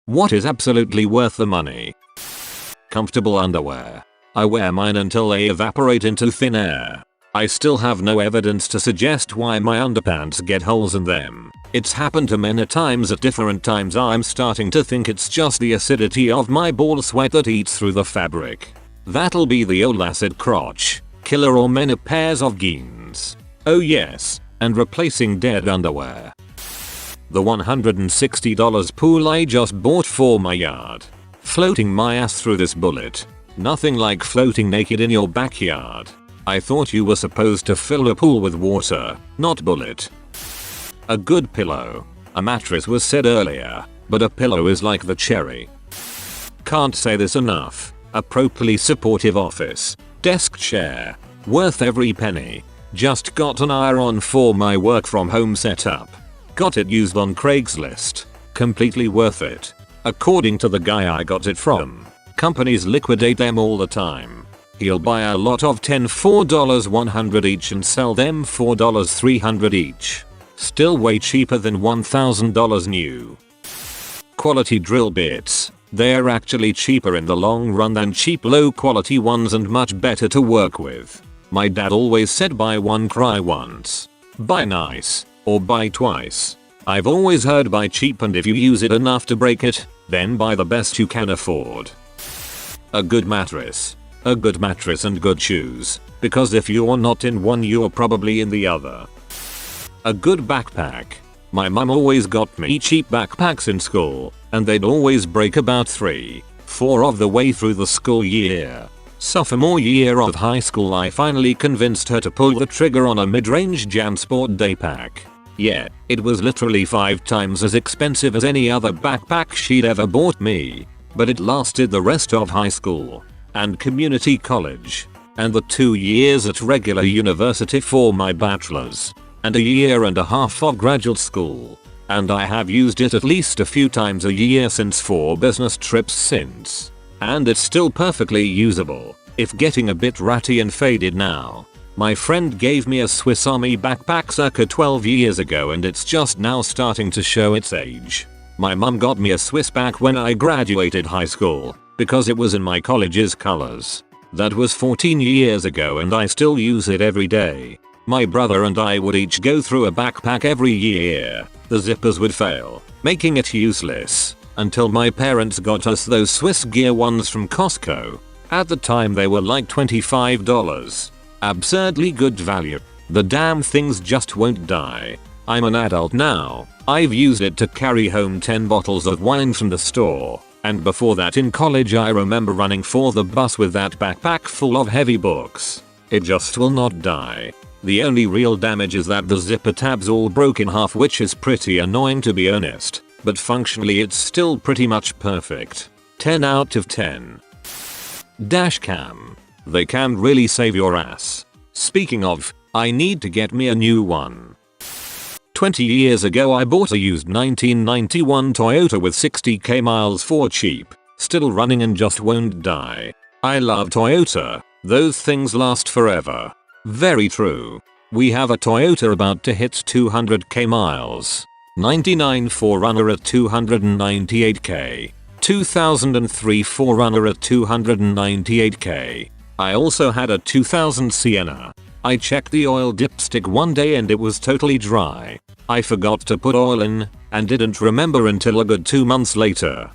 What is absolutely worth the money? Comfortable underwear. I wear mine until they evaporate into thin air. I still have no evidence to suggest why my underpants get holes in them. It's happened to many times at different times. I'm starting to think it's just the acidity of my ball sweat that eats through the fabric. That'll be the old acid crotch killer or many pairs of jeans. Oh yes, and replacing dead underwear. The $160 pool I just bought for my yard. Floating my ass through this bullet. Nothing like floating naked in your backyard. I thought you were supposed to fill a pool with water, not bullet. A good pillow. A mattress was said earlier, but a pillow is like the cherry. Can't say this enough. A properly supportive office. Desk chair. Worth every penny. Just got an iron for my work from home setup. Got it used on Craigslist. Completely worth it. According to the guy I got it from. Companies liquidate them all the time. He'll buy a lot of 10 for $100 each and sell them for $300 each. Still way cheaper than $1,000 new. Quality drill bits. They're actually cheaper in the long run than cheap low quality ones and much better to work with. My dad always said buy one cry once. Buy nice. Or buy twice. I've always heard buy cheap and if you use it enough to break it, then buy the best you can afford. A good mattress. A good mattress and good shoes. Because if you're not in one you're probably in the other. A good backpack. My mum always got me cheap backpacks in school, and they'd always break about 3-4 of the way through the school year. Sophomore year of high school I finally convinced her to pull the trigger on a mid-range JanSport day pack. Yeah, it was literally 5 times as expensive as any other backpack she'd ever bought me. But it lasted the rest of high school, and community college, and the 2 years at regular university for my bachelor's, and a year and a half of graduate school. And I have used it at least a few times a year since 4 business trips since. And it's still perfectly usable, if getting a bit ratty and faded now. My friend gave me a Swiss Army backpack circa 12 years ago and it's just now starting to show its age. My mum got me a Swiss back when I graduated high school, because it was in my college's colors. That was 14 years ago and I still use it every day. My brother and I would each go through a backpack every year. The zippers would fail, making it useless, until my parents got us those Swiss gear ones from Costco. At the time they were like $25. Absurdly good value. The damn things just won't die. I'm an adult now. I've used it to carry home 10 bottles of wine from the store. And before that in college I remember running for the bus with that backpack full of heavy books. It just will not die. The only real damage is that the zipper tabs all broke in half, which is pretty annoying to be honest, but functionally it's still pretty much perfect. 10 out of 10. Dash cam. They can really save your ass. Speaking of, I need to get me a new one. 20 years ago I bought a used 1991 Toyota with 60k miles for cheap. Still running and just won't die. I love Toyota. Those things last forever. Very true. We have a Toyota about to hit 200k miles. 99 4Runner at 298k. 2003 4Runner at 298k. I also had a 2000 Sienna. I checked the oil dipstick one day and it was totally dry. I forgot to put oil in and didn't remember until a good 2 months later.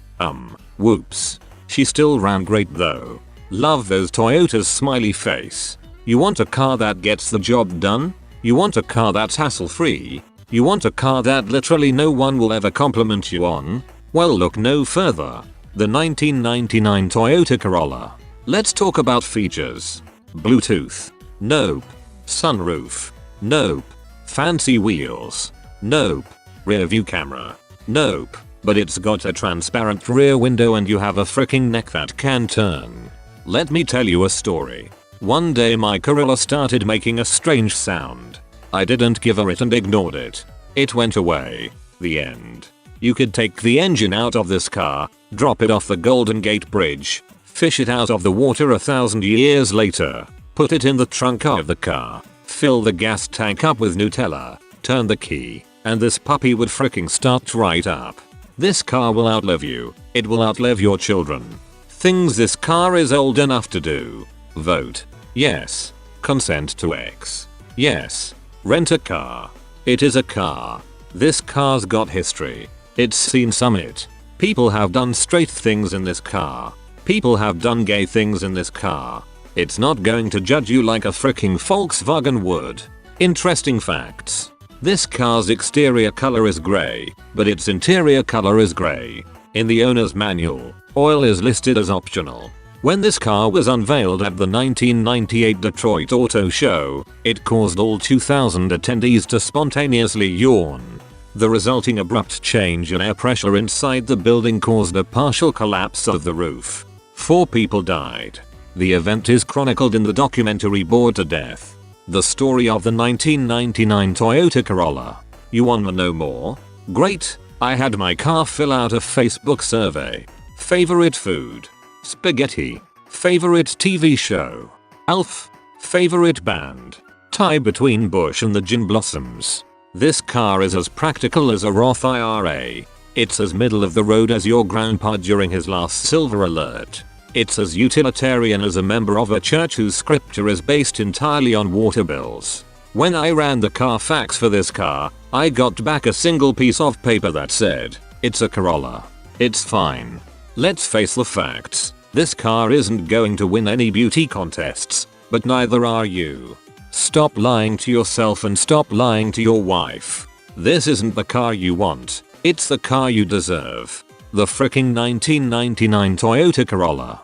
Whoops. She still ran great though. Love those Toyotas, smiley face. You want a car that gets the job done? You want a car that's hassle free? You want a car that literally no one will ever compliment you on? Well, look no further. The 1999 Toyota Corolla. Let's talk about features. Bluetooth. Nope. Sunroof. Nope. Fancy wheels. Nope. Rear view camera. Nope. But it's got a transparent rear window and you have a freaking neck that can turn. Let me tell you a story. One day my Corolla started making a strange sound. I didn't give a it and ignored it. It went away. The end. You could take the engine out of this car, drop it off the Golden Gate Bridge, fish it out of the water 1,000 years later, put it in the trunk of the car, fill the gas tank up with Nutella, turn the key, and this puppy would freaking start right up. This car will outlive you. It will outlive your children. Things this car is old enough to do. Vote. Yes. Consent to X. Yes. Rent a car. It is a car. This car's got history. It's seen summit. People have done straight things in this car. People have done gay things in this car. It's not going to judge you like a freaking Volkswagen would. Interesting facts. This car's exterior color is grey, but its interior color is grey. In the owner's manual, oil is listed as optional. When this car was unveiled at the 1998 Detroit Auto Show, it caused all 2,000 attendees to spontaneously yawn. The resulting abrupt change in air pressure inside the building caused a partial collapse of the roof. 4 people died. The event is chronicled in the documentary Bored to Death. The story of the 1999 Toyota Corolla. You wanna know more? Great, I had my car fill out a Facebook survey. Favorite food? Spaghetti. Favorite TV show? Alf. Favorite band? Tie between Bush and the Gin Blossoms. This car is as practical as a Roth IRA. It's as middle of the road as your grandpa during his last silver alert. It's as utilitarian as a member of a church whose scripture is based entirely on water bills. When I ran the Carfax for this car, I got back a single piece of paper that said, "It's a Corolla. It's fine." Let's face the facts. This car isn't going to win any beauty contests, but neither are you. Stop lying to yourself and stop lying to your wife. This isn't the car you want. It's the car you deserve. The fricking 1999 Toyota Corolla.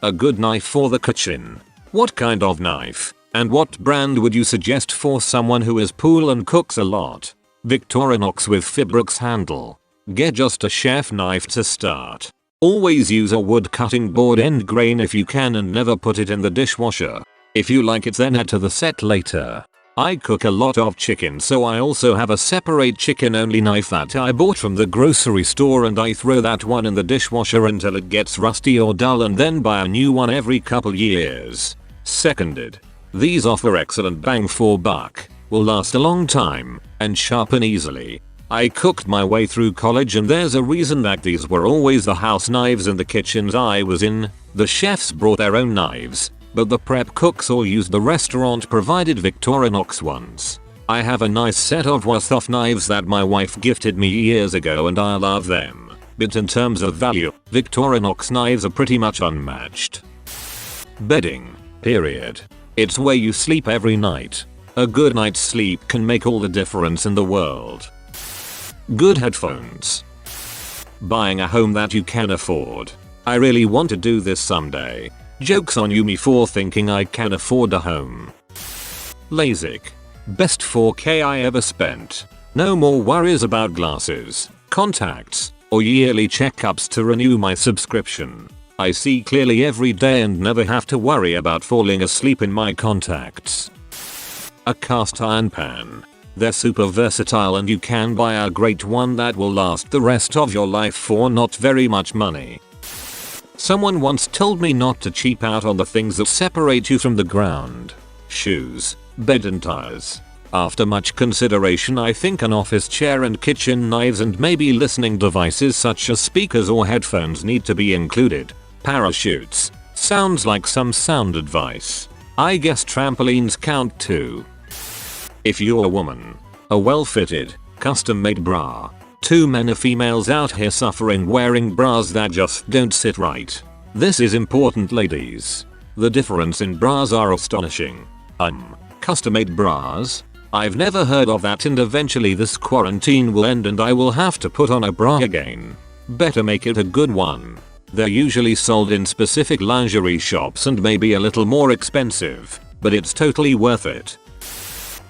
A good knife for the kitchen. What kind of knife? And what brand would you suggest for someone who is pool and cooks a lot? Victorinox with Fibrux handle. Get just a chef knife to start. Always use a wood cutting board end grain if you can and never put it in the dishwasher. If you like it then add to the set later. I cook a lot of chicken, so I also have a separate chicken only knife that I bought from the grocery store, and I throw that one in the dishwasher until it gets rusty or dull and then buy a new one every couple years. Seconded. These offer excellent bang for buck, will last a long time, and sharpen easily. I cooked my way through college and there's a reason that these were always the house knives in the kitchens I was in. The chefs brought their own knives, but the prep cooks all used the restaurant provided Victorinox ones. I have a nice set of Wassoff knives that my wife gifted me years ago and I love them. But in terms of value, Victorinox knives are pretty much unmatched. Bedding. Period. It's where you sleep every night. A good night's sleep can make all the difference in the world. Good headphones. Buying a home that you can afford. I really want to do this someday. Jokes on you me for thinking I can afford a home. LASIK. Best 4K I ever spent. No more worries about glasses, contacts, or yearly checkups to renew my subscription. I see clearly every day and never have to worry about falling asleep in my contacts. A cast iron pan. They're super versatile and you can buy a great one that will last the rest of your life for not very much money. Someone once told me not to cheap out on the things that separate you from the ground. Shoes, bed and tires. After much consideration I think an office chair and kitchen knives and maybe listening devices such as speakers or headphones need to be included. Parachutes. Sounds like some sound advice. I guess trampolines count too. If you're a woman. A well-fitted, custom-made bra. Too many females out here suffering wearing bras that just don't sit right. This is important, ladies. The difference in bras are astonishing. Custom-made bras? I've never heard of that, and eventually this quarantine will end and I will have to put on a bra again. Better make it a good one. They're usually sold in specific lingerie shops and may be a little more expensive, but it's totally worth it.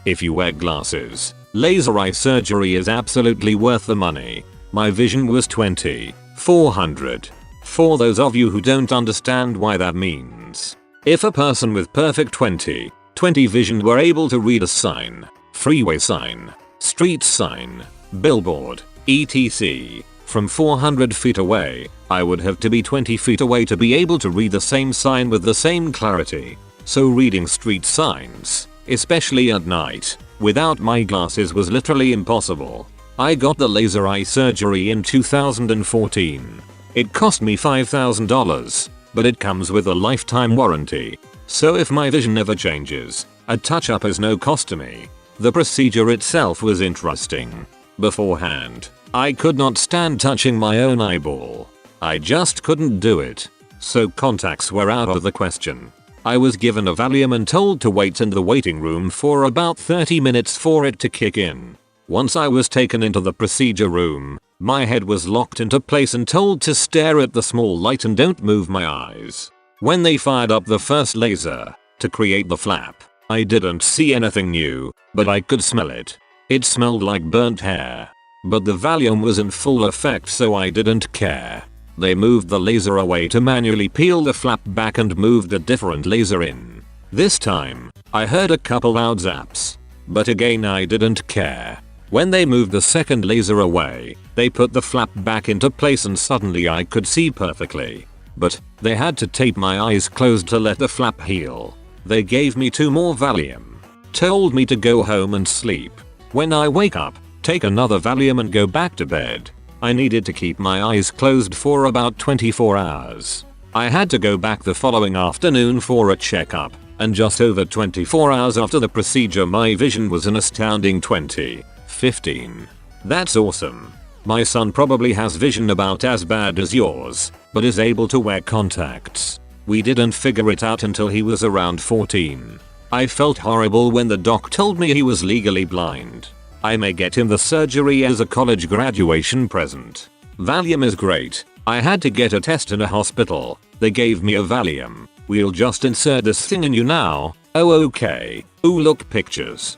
If you wear glasses, laser eye surgery is absolutely worth the money. My vision was 20/400. For those of you who don't understand why that means. If a person with perfect 20/20 vision were able to read a sign, freeway sign, street sign, billboard, etc. from 400 feet away, I would have to be 20 feet away to be able to read the same sign with the same clarity. So reading street signs, especially at night, without my glasses was literally impossible. I got the laser eye surgery in 2014. It cost me $5,000, but it comes with a lifetime warranty. So if my vision ever changes, a touch-up is no cost to me. The procedure itself was interesting. Beforehand, I could not stand touching my own eyeball. I just couldn't do it. So contacts were out of the question. I was given a Valium and told to wait in the waiting room for about 30 minutes for it to kick in. Once I was taken into the procedure room, my head was locked into place and told to stare at the small light and don't move my eyes. When they fired up the first laser to create the flap, I didn't see anything new, but I could smell it. It smelled like burnt hair. But the Valium was in full effect, so I didn't care. They moved the laser away to manually peel the flap back and moved a different laser in. This time, I heard a couple loud zaps. But again I didn't care. When they moved the second laser away, they put the flap back into place and suddenly I could see perfectly. But they had to tape my eyes closed to let the flap heal. They gave me 2 more Valium. Told me to go home and sleep. When I wake up, take another Valium and go back to bed. I needed to keep my eyes closed for about 24 hours. I had to go back the following afternoon for a checkup, and just over 24 hours after the procedure my vision was an astounding 20/15. That's awesome. My son probably has vision about as bad as yours, but is able to wear contacts. We didn't figure it out until he was around 14. I felt horrible when the doc told me he was legally blind. I may get him the surgery as a college graduation present. Valium is great. I had to get a test in a hospital. They gave me a Valium. We'll just insert this thing in you now. Oh okay. Ooh look pictures.